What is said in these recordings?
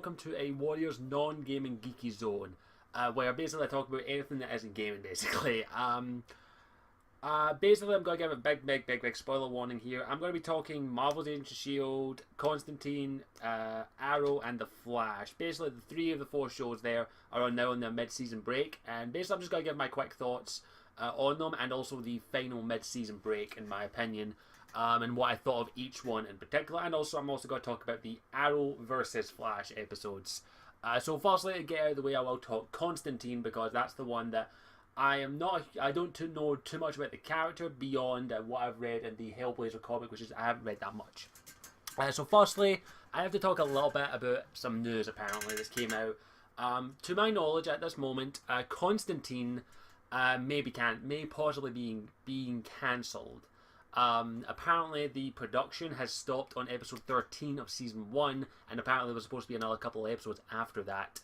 welcome to a Warriors non-gaming geeky zone, where basically I talk about anything that isn't gaming, basically. Basically, I'm going to give a big spoiler warning here. I'm going to be talking Marvel's Agents of S.H.I.E.L.D, Constantine, Arrow, and The Flash. Basically, the 3 of the 4 shows there are now on their mid-season break, and basically I'm just going to give my quick thoughts on them, and also the final mid-season break, in my opinion, and what I thought of each one in particular. And also, I'm also going to talk about the Arrow versus Flash episodes. So firstly, to get out of the way, I will talk Constantine, because that's the one that I don't know too much about the character beyond what I've read in the Hellblazer comic, which is I haven't read that much. So firstly, I have to talk a little bit about some news apparently that's came out. To my knowledge, at this moment, Constantine may possibly being cancelled. Apparently the production has stopped on episode 13 of season 1, and apparently there was supposed to be another couple of episodes after that.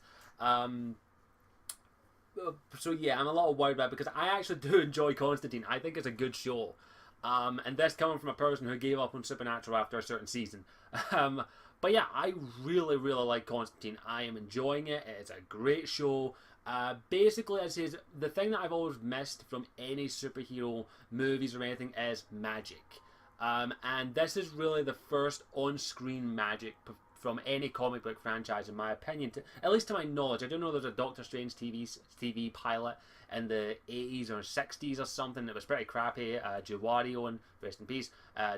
So yeah, I'm a little worried about it, because I actually do enjoy Constantine. I think it's a good show. And this coming from a person who gave up on Supernatural after a certain season. But yeah, I really like Constantine. I am enjoying it. It's a great show. Basically, as is, the thing that I've always missed from any superhero movies or anything is magic. And this is really the first on-screen magic from any comic book franchise, in my opinion, at least to my knowledge. I don't know, there's a Doctor Strange TV pilot in the 80s or 60s or something that was pretty crappy. Jawario, and rest in peace,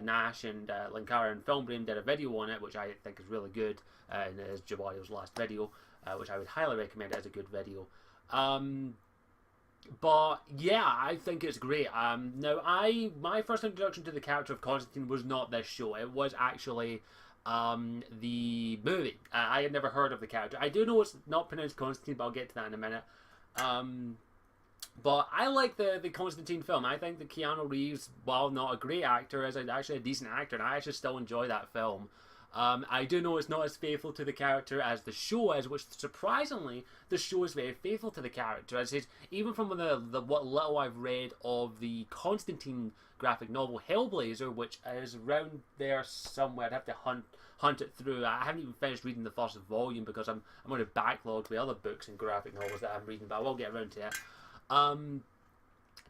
Nash and Linkara and Filmbrain did a video on it, which I think is really good, and it is Jawario's last video, which I would highly recommend as a good video. But yeah, I think it's great. Now, my first introduction to the character of Constantine was not this show. It was actually the movie. I had never heard of the character. I do know it's not pronounced Constantine, but I'll get to that in a minute. But I like the Constantine film. I think that Keanu Reeves, while not a great actor, is actually a decent actor, and I actually still enjoy that film. I do know it's not as faithful to the character as the show is, which surprisingly, the show is very faithful to the character. As is, even from what little I've read of the Constantine graphic novel Hellblazer, which is around there somewhere. I'd have to hunt it through. I haven't even finished reading the first volume because I'm on a backlog with other books and graphic novels that I'm reading, but I will get around to it.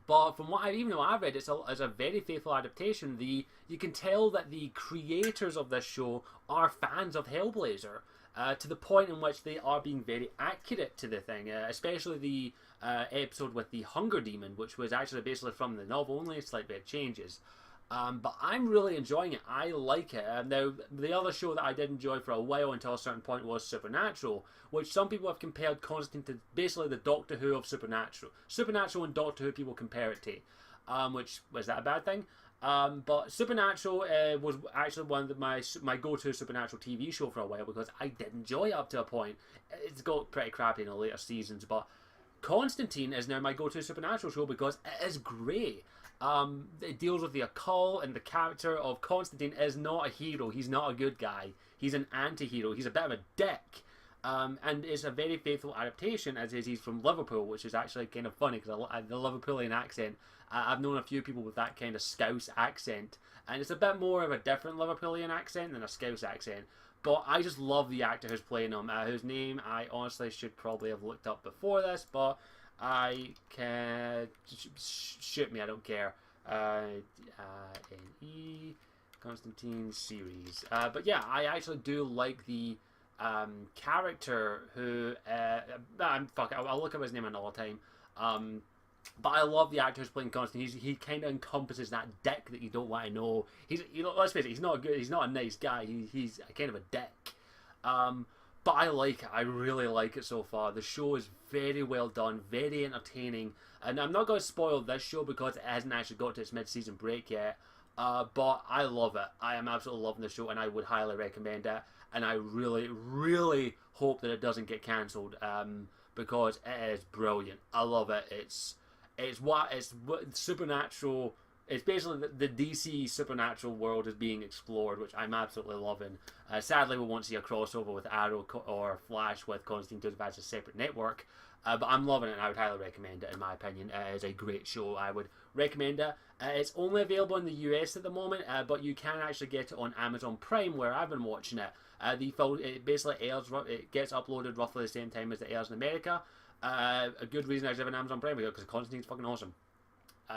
But from what I've read, it's a very faithful adaptation. You can tell that the creators of this show are fans of Hellblazer, to the point in which they are being very accurate to the thing, especially the episode with the Hunger Demon, which was actually basically from the novel, only slight bit of changes. But I'm really enjoying it. I like it. Now, the other show that I did enjoy for a while until a certain point was Supernatural, which some people have compared Constantine to basically the Doctor Who of Supernatural. Supernatural and Doctor Who people compare it to, which, was that a bad thing? But Supernatural was actually one of my go-to Supernatural TV show for a while, because I did enjoy it up to a point. It's got pretty crappy in the later seasons, but Constantine is now my go-to Supernatural show because it is great. It deals with the occult, and the character of Constantine is not a hero. He's not a good guy. He's an anti-hero. He's a bit of a dick. And it's a very faithful adaptation, as is he's from Liverpool, which is actually kind of funny because the Liverpoolian accent, I've known a few people with that kind of Scouse accent, and it's a bit more of a different Liverpoolian accent than a Scouse accent. But I just love the actor who's playing him, whose name I honestly should probably have looked up before this, but I can shoot me, I don't care. N.E. Constantine series. But yeah, I actually do like the character who I'll look up his name another time. But I love the actor who's playing Constantine. He kind of encompasses that dick that you don't want to know. Let's face it, he's not good. He's not a nice guy. He's kind of a dick. But I like it. I really like it so far. The show is very well done, very entertaining. And I'm not going to spoil this show because it hasn't actually got to its mid-season break yet. But I love it. I am absolutely loving the show, and I would highly recommend it. And I really hope that it doesn't get cancelled, because it is brilliant. I love it. It's what Supernatural It's basically the DC supernatural world is being explored, which I'm absolutely loving. Sadly, we won't see a crossover with Arrow or Flash with Constantine because that's a separate network. But I'm loving it, and I would highly recommend it. In my opinion, it is a great show. I would recommend it. It's only available in the US at the moment, but you can actually get it on Amazon Prime, where I've been watching it. It basically airs. It gets uploaded roughly the same time as it airs in America. A good reason I have an Amazon Prime because Constantine's fucking awesome.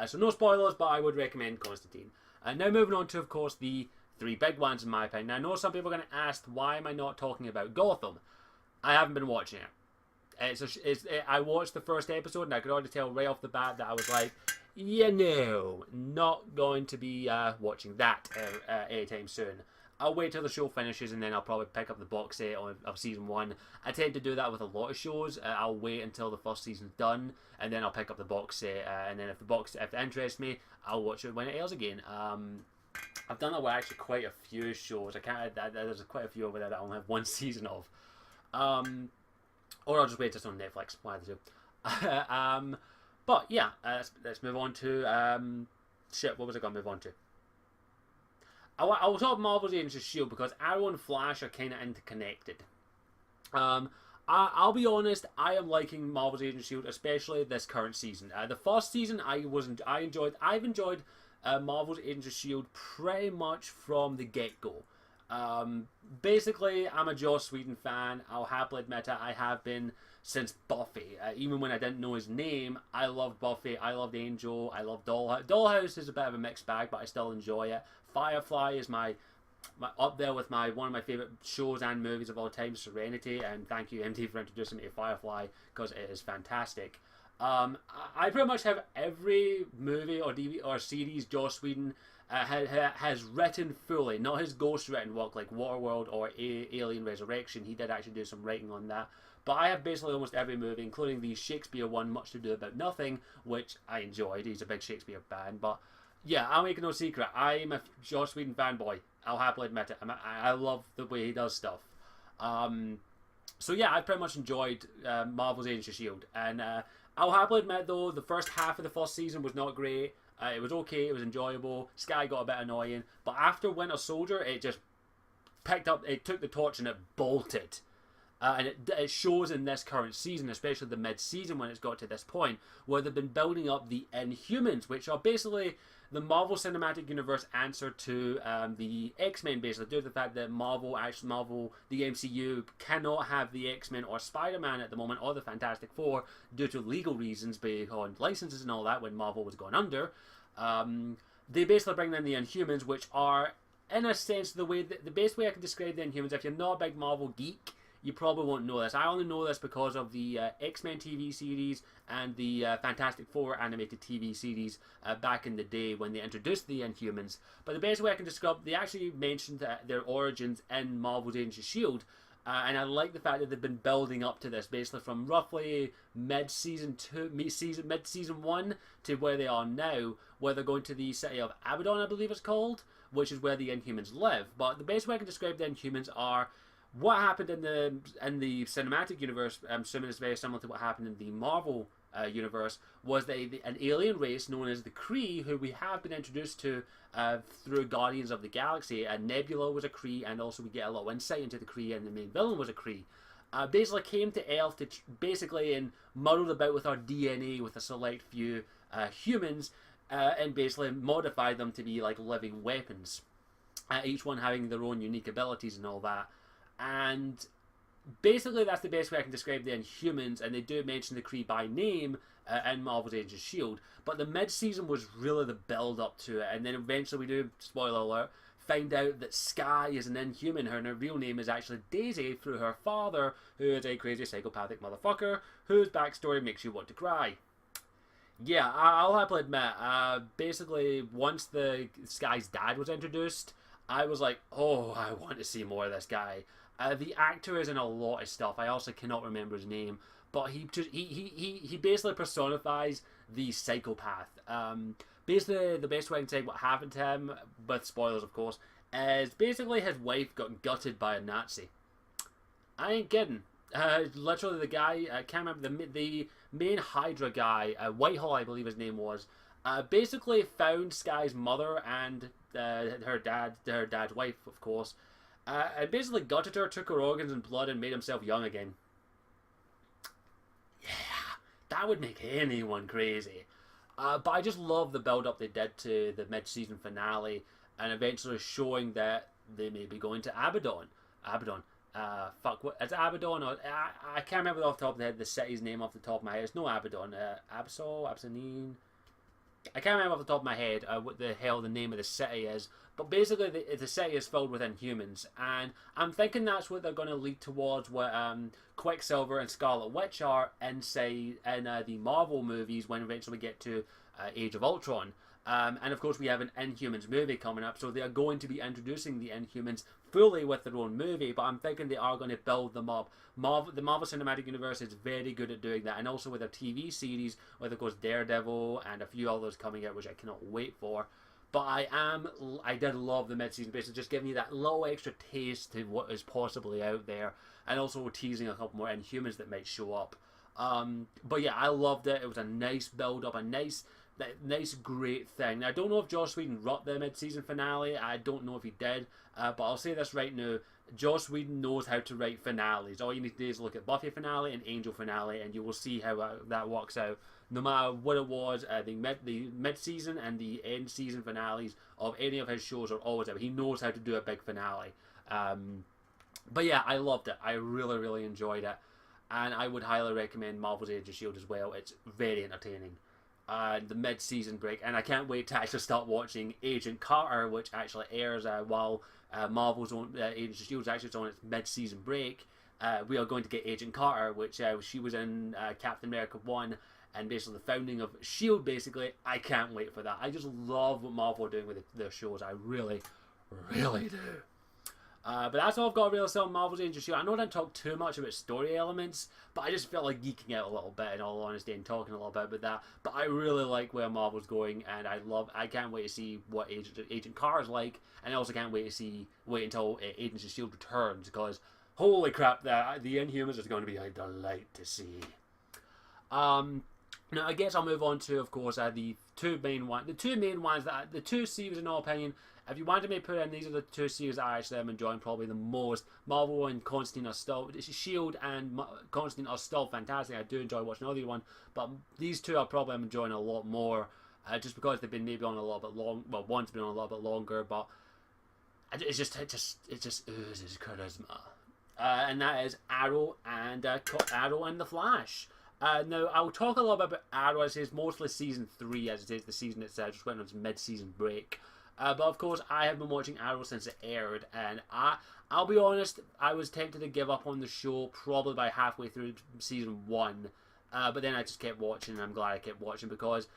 So no spoilers, but I would recommend Constantine. Now moving on to, of course, the three big ones in my opinion. Now, I know some people are going to ask, why am I not talking about Gotham? I haven't been watching it. I watched the first episode and I could already tell right off the bat that I was like, not going to be watching that anytime soon. I'll wait till the show finishes and then I'll probably pick up the box set of season 1. I tend to do that with a lot of shows. I'll wait until the first season's done and then I'll pick up the box set. And then if it interests me, I'll watch it when it airs again. I've done that with actually quite a few shows. There's quite a few over there that I only have one season of. Or I'll just wait till it's on Netflix. One of the two. But yeah, let's move on to what was I going to move on to? I will talk Marvel's Agents of S.H.I.E.L.D. because Arrow and Flash are kind of interconnected. I'll be honest, I am liking Marvel's Agents of S.H.I.E.L.D., especially this current season. The first season I've enjoyed Marvel's Agents of S.H.I.E.L.D. pretty much from the get-go. Basically, I'm a Joss Whedon fan. I'll happily admit it. I have been since Buffy. Even when I didn't know his name, I loved Buffy. I loved Angel. I loved Dollhouse. Dollhouse is a bit of a mixed bag, but I still enjoy it. Firefly is my up there with one of my favourite shows and movies of all time, Serenity, and thank you MD for introducing me to Firefly because it is fantastic. I pretty much have every movie or DVD or series Joss Whedon has written fully, not his ghost written work like Waterworld or Alien Resurrection. He did actually do some writing on that. But I have basically almost every movie, including the Shakespeare one, Much to Do About Nothing, which I enjoyed. He's a big Shakespeare fan, but yeah, I'll make no secret. I'm a Joss Whedon fanboy. I'll happily admit it. I love the way he does stuff. So yeah, I pretty much enjoyed Marvel's Agents of S.H.I.E.L.D. And I'll happily admit, though, the first half of the first season was not great. It was okay. It was enjoyable. Sky got a bit annoying. But after Winter Soldier, it just picked up. It took the torch and it bolted. And it shows in this current season, especially the mid-season when it's got to this point, where they've been building up the Inhumans, which are basically the Marvel Cinematic Universe answer to the X-Men, basically, due to the fact that Marvel, the MCU, cannot have the X-Men or Spider-Man at the moment, or the Fantastic Four, due to legal reasons, beyond licenses and all that, when Marvel was going under. They basically bring in the Inhumans, which are, in a sense, the best way I can describe the Inhumans, if you're not a big Marvel geek, you probably won't know this. I only know this because of the X-Men TV series and the Fantastic Four animated TV series back in the day when they introduced the Inhumans. But the best way I can describe, they actually mentioned their origins in Marvel's Agents of S.H.I.E.L.D. And I like the fact that they've been building up to this, basically from roughly mid-season 1 to where they are now, where they're going to the city of Abaddon, I believe it's called, which is where the Inhumans live. But the best way I can describe the Inhumans are what happened in the cinematic universe. I'm assuming it's very similar to what happened in the Marvel universe. Was an alien race known as the Kree, who we have been introduced to through Guardians of the Galaxy. Nebula was a Kree, and also we get a little insight into the Kree, and the main villain was a Kree. Basically came to Earth to and muddled about with our DNA with a select few humans, and basically modified them to be like living weapons. Each one having their own unique abilities and all that. And basically that's the best way I can describe the Inhumans, and they do mention the Kree by name in Marvel's Agents of S.H.I.E.L.D. But the mid-season was really the build-up to it, and then eventually we do, spoiler alert, find out that Sky is an Inhuman. Her real name is actually Daisy, through her father, who is a crazy psychopathic motherfucker, whose backstory makes you want to cry. Yeah, I'll happily admit, basically once the Sky's dad was introduced, I was like, oh, I want to see more of this guy. The actor is in a lot of stuff. I also cannot remember his name, but he basically personifies the psychopath. Basically, the best way I can say what happened to him, with spoilers of course, is basically his wife got gutted by a Nazi. I ain't kidding. Literally, the guy, I can't remember the main Hydra guy, Whitehall, I believe his name was. basically found Sky's mother and her dad's wife, of course, and basically gutted her, took her organs and blood, and made himself young again. Yeah, that would make anyone crazy. But I just love the build up they did to the mid season finale, and eventually showing that they may be going to Abaddon. Abaddon. Fuck, what? It's Abaddon. Or, I can't remember off the top of the head the city's name off the top of my head. It's no Abaddon. Absol, Absonine. I can't remember off the top of my head what the hell the name of the city is, but basically the city is filled with Inhumans, and I'm thinking that's what they're going to lead towards. What Quicksilver and Scarlet Witch are inside in the Marvel movies when eventually we get to Age of Ultron. And of course, we have an Inhumans movie coming up, so they are going to be introducing the Inhumans fully with their own movie. But I'm thinking they are going to build them up. The Marvel Cinematic Universe is very good at doing that, and also with their TV series, with of course Daredevil and a few others coming out, which I cannot wait for. But I did love the mid-season basis, just giving you that little extra taste to what is possibly out there, and also teasing a couple more Inhumans that might show up. But yeah, I loved it. It was a nice build-up, a nice, great thing. Now, I don't know if Joss Whedon wrote the mid-season finale. I don't know if he did, but I'll say this right now. Joss Whedon knows how to write finales. All you need to do is look at Buffy finale and Angel finale, and you will see how that works out. No matter what it was, the mid-season and the end-season finales of any of his shows are always out. He knows how to do a big finale. But yeah, I loved it. I really, really enjoyed it. And I would highly recommend Marvel's Agents of S.H.I.E.L.D. as well. It's very entertaining. The mid-season break, and I can't wait to actually start watching Agent Carter, which actually airs while Marvel's own Agents of S.H.I.E.L.D. is actually on its mid-season break. We are going to get Agent Carter, which she was in Captain America 1, and basically the founding of S.H.I.E.L.D. basically. I can't wait for that. I just love what Marvel are doing with their shows. I really, really do. But that's all I've got to really say on Marvel's Agents of S.H.I.E.L.D. I know I didn't talk too much about story elements, but I just felt like geeking out a little bit, in all honesty, and talking a little bit about that. But I really like where Marvel's going, and I can't wait to see what Agent Carter's like, and I also can't wait until Agents of S.H.I.E.L.D. returns, because holy crap, the Inhumans is going to be a delight to see. Now I guess I'll move on to, of course, the two main ones, the two series in my opinion. If you wanted me to put in, these are the two series I actually am enjoying probably the most. Marvel and Constantine are still, S.H.I.E.L.D. and Constantine are still fantastic. I do enjoy watching all the other one, but these two I probably am enjoying a lot more, just because they've been maybe on a little bit long. Well, one's been on a little bit longer, but it just oozes charisma, and that is Arrow and the Flash. Now, I'll talk a little bit about Arrow, as it is mostly season 3, as it is the season itself, just went on its mid-season break. But of course, I have been watching Arrow since it aired, and I'll be honest, I was tempted to give up on the show probably by halfway through season 1, but then I just kept watching, and I'm glad I kept watching, because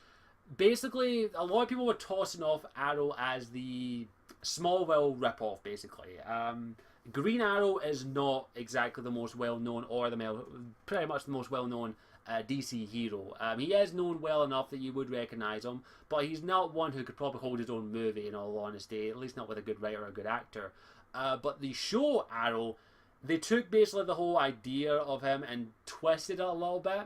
basically, a lot of people were tossing off Arrow as the Smallville ripoff, basically. Green Arrow is not exactly the most well-known, or pretty much the most well-known DC hero. He is known well enough that you would recognise him, but he's not one who could probably hold his own movie, in all honesty, at least not with a good writer or a good actor. But the show Arrow, they took basically the whole idea of him and twisted it a little bit.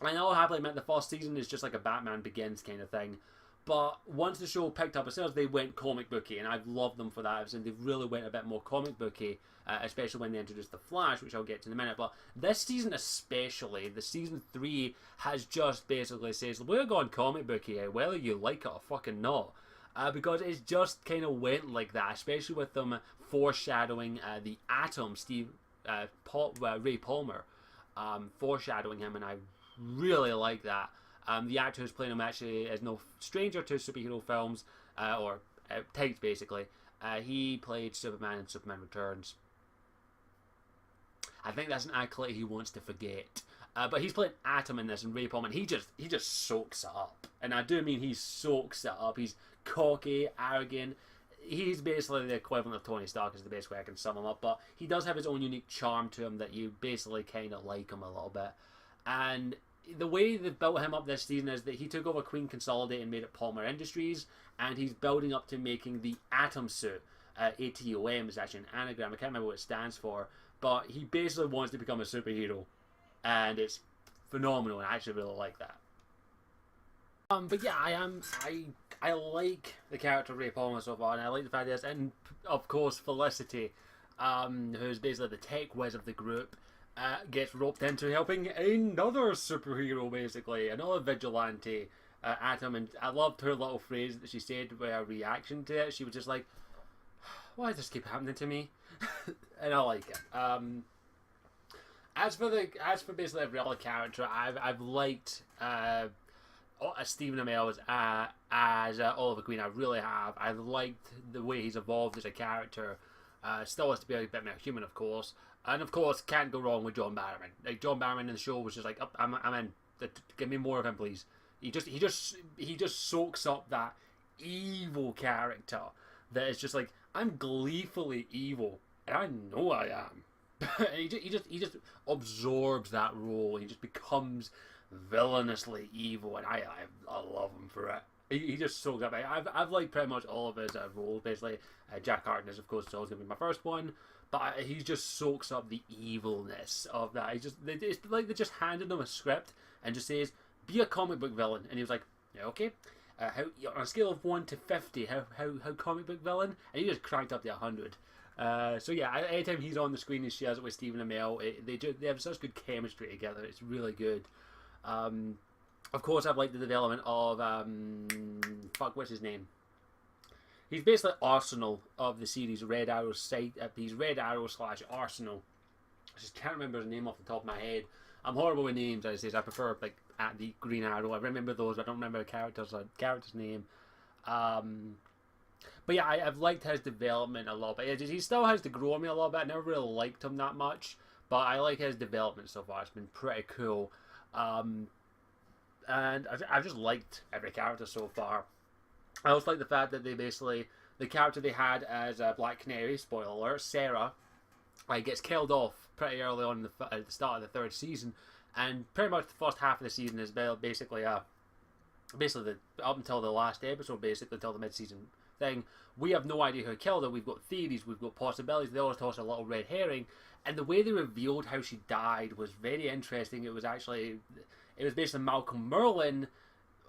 I know, happily admit, the first season is just like a Batman Begins kind of thing. But once the show picked up itself, they went comic booky, and I've loved them for that. And they really went a bit more comic booky, especially when they introduced the Flash, which I'll get to in a minute. But this season especially, the season 3 has just basically says, we're going comic booky, whether you like it or fucking not. Because it's just kind of went like that, especially with them foreshadowing the Atom, Ray Palmer, foreshadowing him, and I really like that. The actor who's playing him actually is no stranger to superhero films, or types basically. He played Superman in Superman Returns. I think that's an accolade he wants to forget. But he's playing Atom in this, and Ray Palmer, and he just soaks it up. And I do mean he soaks it up. He's cocky, arrogant. He's basically the equivalent of Tony Stark, is the best way I can sum him up. But he does have his own unique charm to him that you basically kind of like him a little bit. And the way they've built him up this season is that he took over Queen Consolidate and made it Palmer Industries, and he's building up to making the Atom suit. ATOM is actually an anagram. I can't remember what it stands for, but he basically wants to become a superhero, and it's phenomenal, and I actually really like that. But yeah, I like the character Ray Palmer so far, and I like the fact that, and of course Felicity, who's basically the tech whiz of the group, gets roped into helping another superhero, basically another vigilante, Atom. And I loved her little phrase that she said with her reaction to it. She was just like, "Why does this keep happening to me?" And I like it. As for basically every other character, I've liked Stephen Amell as Oliver Queen. I really have. I liked the way he's evolved as a character. Still has to be a bit more human, of course, and of course can't go wrong with John Barrowman. Like John Barrowman in the show was just like, oh, I'm in. Give me more of him, please. He just soaks up that evil character that is just like, I'm gleefully evil, and I know I am. And he just absorbs that role. He just becomes villainously evil, and I love him for it. He just soaks up. I've liked pretty much all of his roles. Basically, Jack Harkness, of course, is always going to be my first one, but he just soaks up the evilness of that. It's like they just handed him a script and just says, "Be a comic book villain," and he was like, "Yeah, okay." How on a scale of 1 to 50, how comic book villain? And he just cranked up to 100. So yeah, anytime he's on the screen and shares it with Stephen Amell, they have such good chemistry together. It's really good. Of course, I've liked the development of what's his name? He's basically Arsenal of the series Red Arrow site. He's Red Arrow / Arsenal. I just can't remember his name off the top of my head. I'm horrible with names. I prefer like at the Green Arrow. I remember those, but I don't remember the character's name. But yeah, I've liked his development a lot. But he still has to grow on me a little bit. I never really liked him that much, but I like his development so far. It's been pretty cool. And I've just liked every character so far. I also like the fact that the character they had as Black Canary, spoiler alert, Sarah, gets killed off pretty early on at the start of the third season, and pretty much the first half of the season is basically up until the last episode, basically until the mid-season thing. We have no idea who killed her. We've got theories, we've got possibilities. They always toss a little red herring, and the way they revealed how she died was very interesting. It was basically Malcolm Merlyn,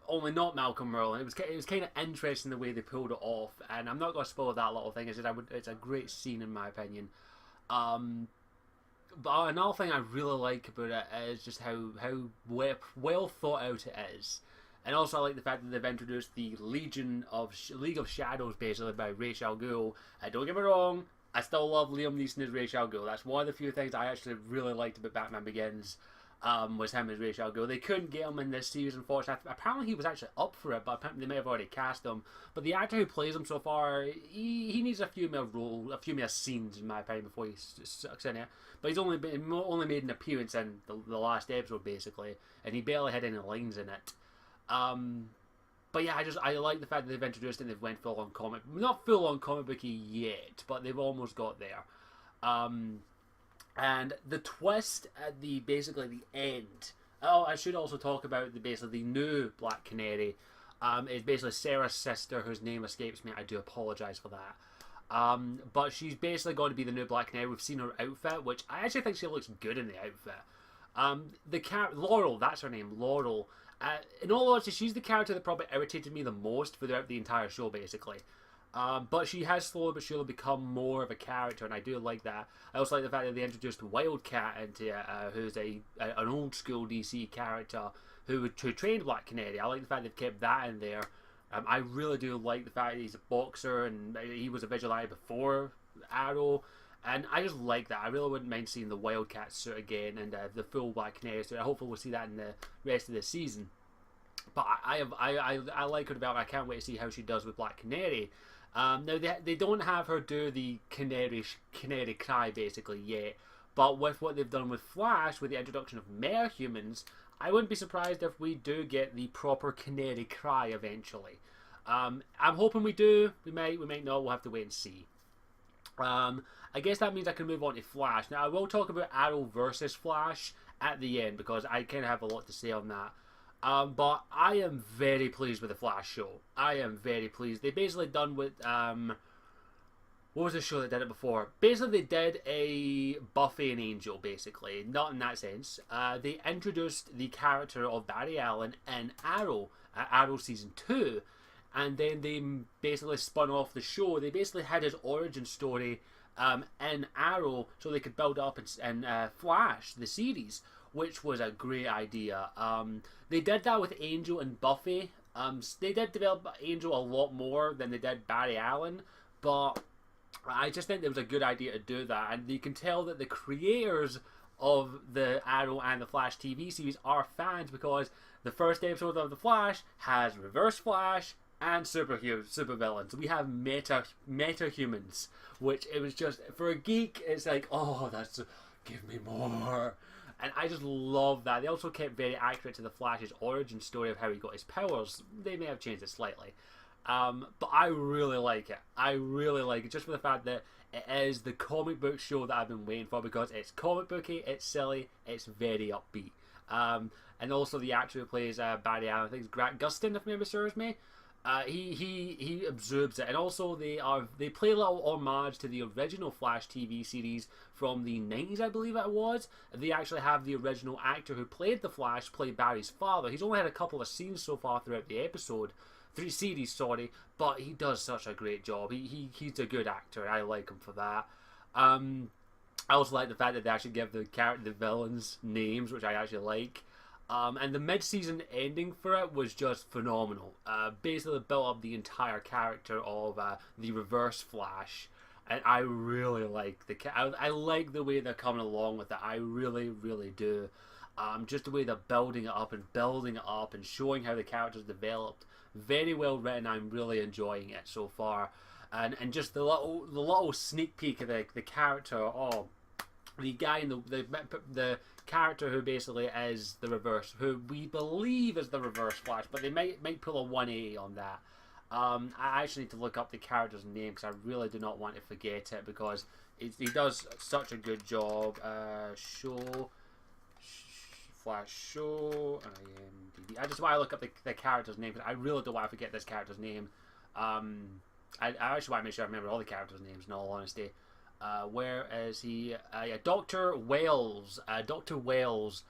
only not Malcolm Merlyn. It was kind of interesting the way they pulled it off, and I'm not going to spoil that little thing. It's a great scene in my opinion. But another thing I really like about it is just how well thought out it is. And also I like the fact that they've introduced the League of Shadows, basically, by Ra's al Ghul. Don't get me wrong, I still love Liam Neeson as Ra's al Ghul. That's one of the few things I actually really liked about Batman Begins, was him as Ra's al Ghul. They couldn't get him in this series, unfortunately. Apparently he was actually up for it, but apparently they may have already cast him. But the actor who plays him so far, he needs a few more scenes, in my opinion, before he sucks in it. But he's only made an appearance in the last episode, basically, and he barely had any lines in it. But yeah, I like the fact that they've introduced it and they've went full on comic, not full on comic booky yet, but they've almost got there. And the twist at the end. Oh, I should also talk about the new Black Canary. Is basically Sarah's sister, whose name escapes me. I do apologize for that. But she's basically going to be the new Black Canary. We've seen her outfit, which I actually think she looks good in the outfit. Laurel, that's her name, Laurel. In all honesty, she's the character that probably irritated me the most throughout the entire show, basically. But she has slowly but surely become more of a character, and I do like that. I also like the fact that they introduced Wildcat into it, who's an old school DC character who trained Black Canary. I like the fact they've kept that in there. I really do like the fact that he's a boxer and he was a vigilante before Arrow. And I just like that. I really wouldn't mind seeing the Wildcat suit again and the full Black Canary suit. Hopefully we'll see that in the rest of the season. But I like her development. I can't wait to see how she does with Black Canary. Now they don't have her do the canary cry basically yet. But with what they've done with Flash, with the introduction of mere humans, I wouldn't be surprised if we do get the proper canary cry eventually. I'm hoping we do. We might not. We'll have to wait and see. I guess that means I can move on to Flash. Now, I will talk about Arrow versus Flash at the end because I kind of have a lot to say on that. But I am very pleased with the Flash show. I am very pleased. They basically done with what was the show that did it before? Basically, they did a Buffy and Angel, basically. Not in that sense. They introduced the character of Barry Allen in Arrow, Arrow Season 2. And then they basically spun off the show. They basically had his origin story in Arrow so they could build it up in Flash, the series, which was a great idea. They did that with Angel and Buffy. They did develop Angel a lot more than they did Barry Allen, but I just think it was a good idea to do that, and you can tell that the creators of the Arrow and the Flash TV series are fans, because the first episode of the Flash has Reverse Flash and super villains. We have meta humans, which it was just, for a geek, it's like, oh, that's, give me more. And I just love that. They also kept very accurate to the Flash's origin story of how he got his powers. They may have changed it slightly. But I really like it. I really like it, just for the fact that it is the comic book show that I've been waiting for, because it's comic booky, it's silly, it's very upbeat. And also the actor who plays Barry Allen, I think it's Grant Gustin, if memory serves me. He absorbs it, and also they play a little homage to the original Flash TV series from the 90s, I believe it was. They actually have the original actor who played the Flash play Barry's father. He's only had a couple of scenes so far throughout the series, but he does such a great job. He's a good actor. I like him for that. I also like the fact that they actually give the villains names, which I actually like. And the mid-season ending for it was just phenomenal. Basically built up the entire character of the Reverse Flash, and I really like I like the way they're coming along with it. I really, really do. Just the way they're building it up and showing how the character's developed. Very well written. I'm really enjoying it so far, and just the little sneak peek of the character. Oh, the guy in the character who basically is the reverse, who we believe is the Reverse Flash, but they might pull a 180 on that. I actually need to look up the character's name, because I really do not want to forget it, because he does such a good job. Flash show. I just want to look up the character's name, because I really don't want to forget this character's name. I actually want to make sure I remember all the characters' names, in all honesty. Where is he? Dr. Wells. Dr. Wells.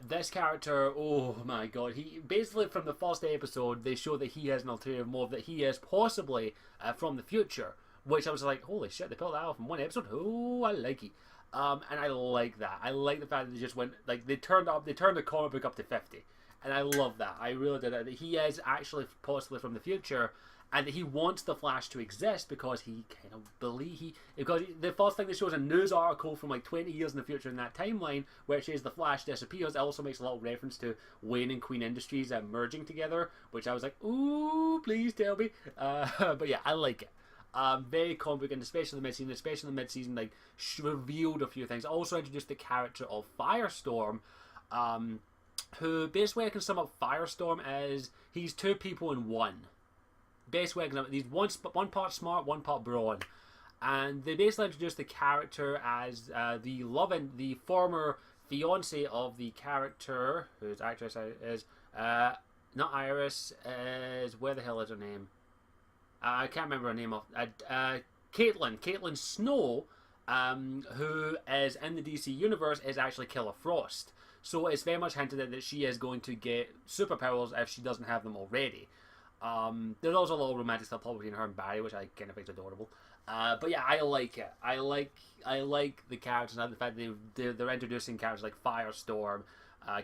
This character, oh my god, he basically, from the first episode, they show that he has an ulterior motive, that he is possibly from the future, which I was like, holy shit, they pulled that off in one episode. Oh, I like it. And I like that. I like the fact that they just went, like, they turned the comic book up to 50, and I love that. I really did that. He is actually possibly from the future, and he wants the Flash to exist because he kind of because the first thing they show is a news article from like 20 years in the future in that timeline, where it says the Flash disappears. It also makes a little reference to Wayne and Queen Industries merging together, which I was like, ooh, please tell me. But yeah, I like it. Very comic, and especially the mid-season, like, revealed a few things. Also introduced the character of Firestorm, who, best way I can sum up Firestorm is he's two people in one. Best way I can sum up, he's one part smart, one part brawn. And they basically introduced the character as the former fiance of the character, whose actress is, not Iris, is, where the hell is her name? I can't remember her name off. Caitlin Snow, who is in the DC universe, is actually Killer Frost. So it's very much hinted at that she is going to get superpowers if she doesn't have them already. There's also a little romantic stuff between her and Barry, which I kind of think is adorable. But yeah, I like it. I like the characters, and the fact that they're introducing characters like Firestorm,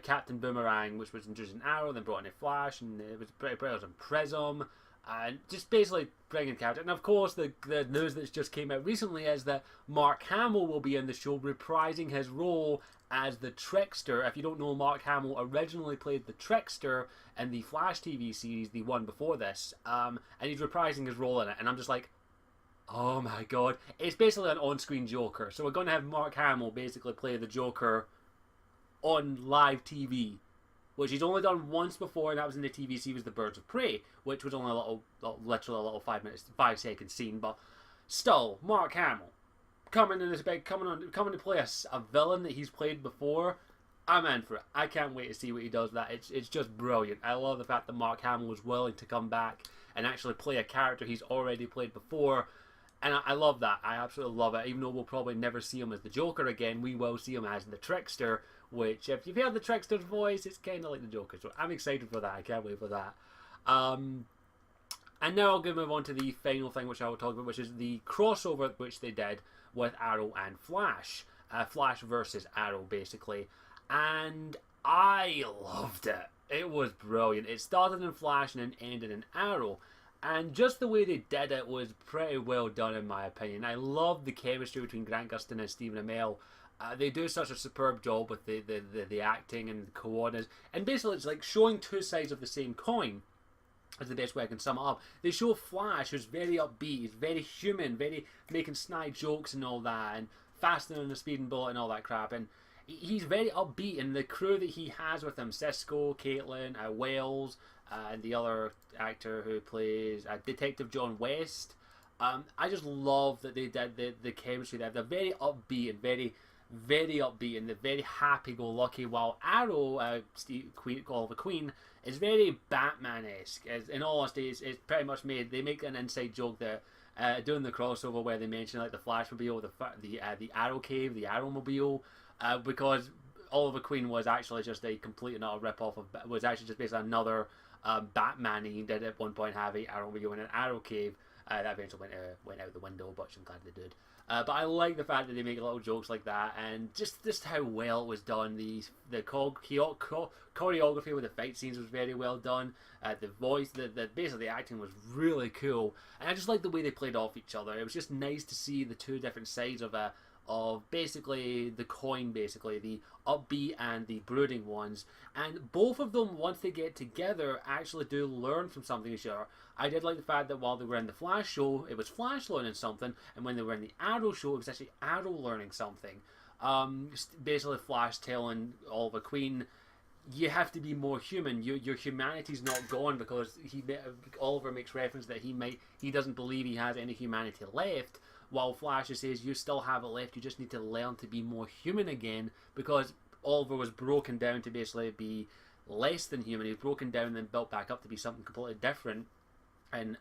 Captain Boomerang, which was introduced in Arrow, then brought in Flash, and it was in Prism. And just basically bringing character. And of course, the news that just came out recently is that Mark Hamill will be in the show, reprising his role as the Trickster. If you don't know, Mark Hamill originally played the Trickster in the Flash TV series, the one before this, and he's reprising his role in it. And I'm just like, oh my god. It's basically an on-screen Joker. So we're going to have Mark Hamill basically play the Joker on live TV, which he's only done once before, and that was in the TV series The Birds of Prey, which was only literally a little 5-second scene. But still, Mark Hamill coming to play a villain that he's played before. I'm in for it. I can't wait to see what he does with that. It's just brilliant. I love the fact that Mark Hamill was willing to come back and actually play a character he's already played before. And I love that. I absolutely love it. Even though we'll probably never see him as the Joker again, we will see him as the Trickster, which, if you've heard the Trickster's voice, it's kind of like the Joker. So I'm excited for that. I can't wait for that. Um, and now I'll move on to the final thing which I will talk about, which is the crossover which they did with Arrow and Flash. Flash versus Arrow, basically. And I loved it. It was brilliant. It started in Flash and then ended in Arrow. And just the way they did it was pretty well done, in my opinion. I love the chemistry between Grant Gustin and Stephen Amell. They do such a superb job with the acting and the coordinates. And basically, it's like showing two sides of the same coin, is the best way I can sum it up. They show Flash, who's very upbeat, he's very human, very making snide jokes and all that, and faster than a speeding bullet and all that crap. And he's very upbeat, and the crew that he has with him, Cisco, Caitlin, Wells, and the other actor who plays Detective John West. I just love that they did the chemistry there. They're very upbeat and very upbeat, and they're very happy-go-lucky, while Arrow, Oliver Queen, is very Batman-esque. In all honesty, it's pretty much made. They make an inside joke that doing the crossover where they mention like the Flashmobile, the Arrow Cave, the Arrowmobile, because Oliver Queen was actually just a complete and utter rip-off of, was actually just basically another Batman. He did at one point have a Arrowmobile in an Arrow Cave. That eventually went out the window, but I'm glad they did. But I like the fact that they make little jokes like that, and just how well it was done. The choreography with the fight scenes was very well done. The voice, basically the acting was really cool, and I just like the way they played off each other. It was just nice to see the two different sides of basically the coin, basically the upbeat and the brooding ones, and both of them, once they get together, actually do learn from something each other. I did like the fact that while they were in the Flash show, it was Flash learning something, and when they were in the Arrow show, it was actually Arrow learning something. Basically Flash telling Oliver Queen, you have to be more human. Your humanity's not gone, because Oliver makes reference that he doesn't believe he has any humanity left, while Flash says you still have it left, you just need to learn to be more human again, because Oliver was broken down to basically be less than human. He was broken down and then built back up to be something completely different, and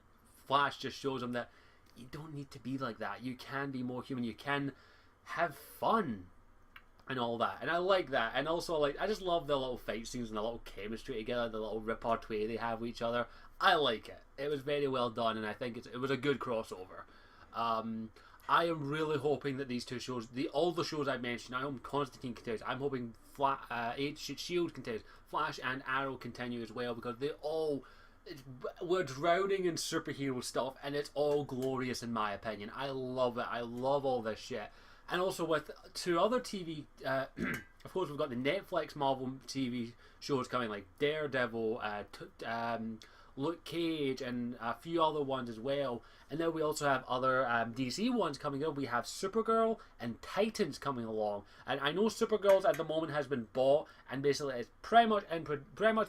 Flash just shows him that you don't need to be like that. You can be more human, you can have fun and all that, and I like that. And also, I just love the little fight scenes and the little chemistry together, the little repartee they have with each other. I like it. It was very well done, and I think it was a good crossover. I am really hoping that these two shows, all the shows I mentioned, I hope Constantine continues. I'm hoping S.H.I.E.L.D. continues, Flash and Arrow continue as well, because we're drowning in superhero stuff, and it's all glorious in my opinion. I love it. I love all this shit. And also with two other TV, of course we've got the Netflix Marvel TV shows coming, like Daredevil, Luke Cage, and a few other ones as well. And then we also have other DC ones coming up. We have Supergirl and Titans coming along. And I know Supergirl at the moment has been bought, and basically it's pretty much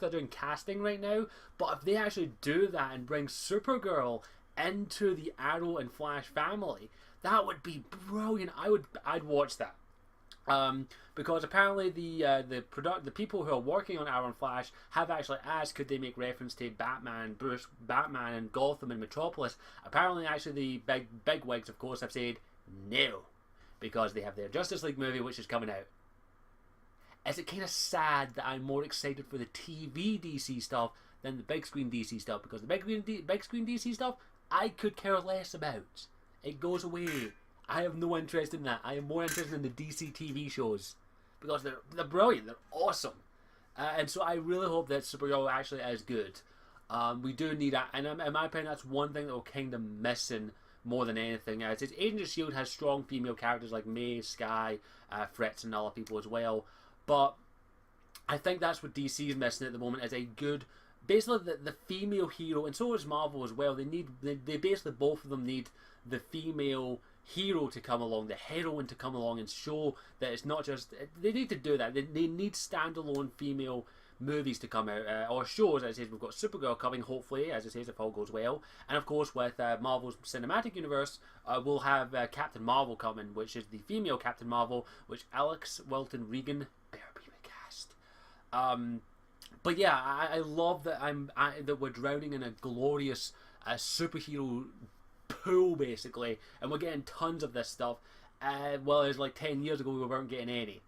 they're doing casting right now. But if they actually do that and bring Supergirl into the Arrow and Flash family, that would be brilliant. I'd watch that. Because apparently the people who are working on Arrow and Flash have actually asked, could they make reference to Batman and Gotham and Metropolis. Apparently, actually, the big wigs, of course, have said no, because they have their Justice League movie, which is coming out. Is it kind of sad that I'm more excited for the TV DC stuff than the big screen DC stuff? Because the big screen DC stuff, I could care less about. It goes away. I have no interest in that. I am more interested in the DC TV shows, because they're brilliant. They're awesome. And so I really hope that Supergirl actually is good. We do need that. And in my opinion, that's one thing that we're kind of missing more than anything else. Agents of S.H.I.E.L.D. has strong female characters like May, Sky, Fritz, and other people as well. But I think that's what DC is missing at the moment, is a good, basically the female hero. And so is Marvel as well. They basically, both of them need the female hero to come along, the heroine to come along and show that it's not just, they need to do that. They need standalone female movies to come out, or shows. As it says, we've got Supergirl coming, hopefully, as it says, if all goes well. And of course, with Marvel's cinematic universe, we'll have Captain Marvel coming, which is the female Captain Marvel, which Alex Wilton Regan better be recast. But yeah, I love that that we're drowning in a glorious superhero pool basically, and we're getting tons of this stuff. Well, it's like 10 years ago we weren't getting any.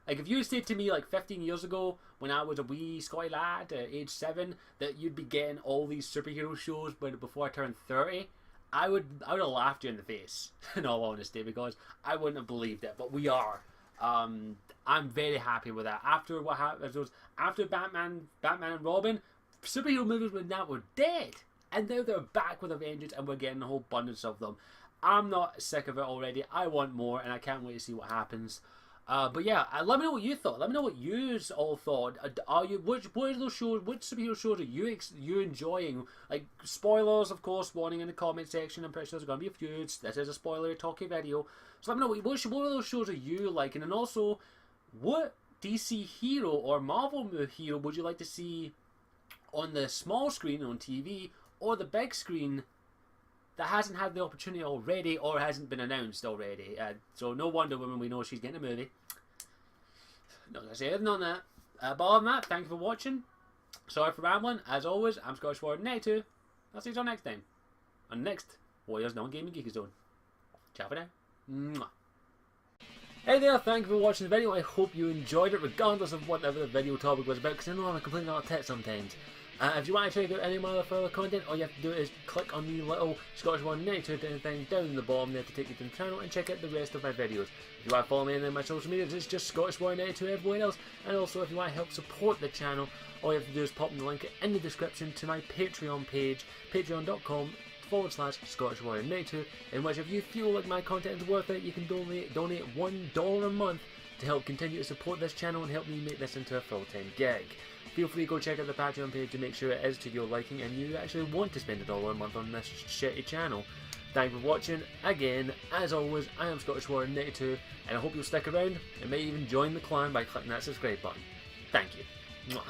Like, if you had said to me, like, 15 years ago, when I was a wee Scotty lad at age 7, that you'd be getting all these superhero shows before I turned 30, I would have laughed you in the face, in all honesty, because I wouldn't have believed it, but we are. I'm very happy with that. After what happened, after Batman and Robin, superhero movies were dead. And now they're back with a vengeance, and we're getting a whole abundance of them. I'm not sick of it already. I want more, and I can't wait to see what happens. But yeah, let me know what you thought. Let me know what you all thought. Are you which of those shows? Which superhero shows are you enjoying? Like, spoilers, of course, warning in the comment section. I'm pretty sure there's gonna be a few. This is a spoiler talky video, so let me know what of those shows are you liking, and also what DC hero or Marvel hero would you like to see on the small screen on TV or the big screen that hasn't had the opportunity already or hasn't been announced already. So no Wonder Woman, we know she's getting a movie. Not gonna say anything on that. But other than that, thank you for watching. Sorry for rambling. As always, I'm Scottish Warrior 92. I'll see you all next time. On the next Warriors Non-Gaming Geeky Zone. Ciao for now. Mwah. Hey there, thank you for watching the video. I hope you enjoyed it regardless of whatever the video topic was about, because I know I'm a complete nut tit sometimes. If you want to check out any of my other further content, all you have to do is click on the little Scottish Warrior 92 thing down in the bottom there to take you to the channel and check out the rest of my videos. If you want to follow me on my social media, it's just Scottish Warrior 92 everywhere else. And also, if you want to help support the channel, all you have to do is pop in the link in the description to my Patreon page, patreon.com/Scottish Warrior 92, in which if you feel like my content is worth it, you can donate $1 a month to help continue to support this channel and help me make this into a full-time gig. Feel free to go check out the Patreon page to make sure it is to your liking and you actually want to spend $1 a month on this shitty channel. Thank you for watching. Again, as always, I am Scottish Warrior 92, and I hope you'll stick around and may even join the clan by clicking that subscribe button. Thank you. Mwah.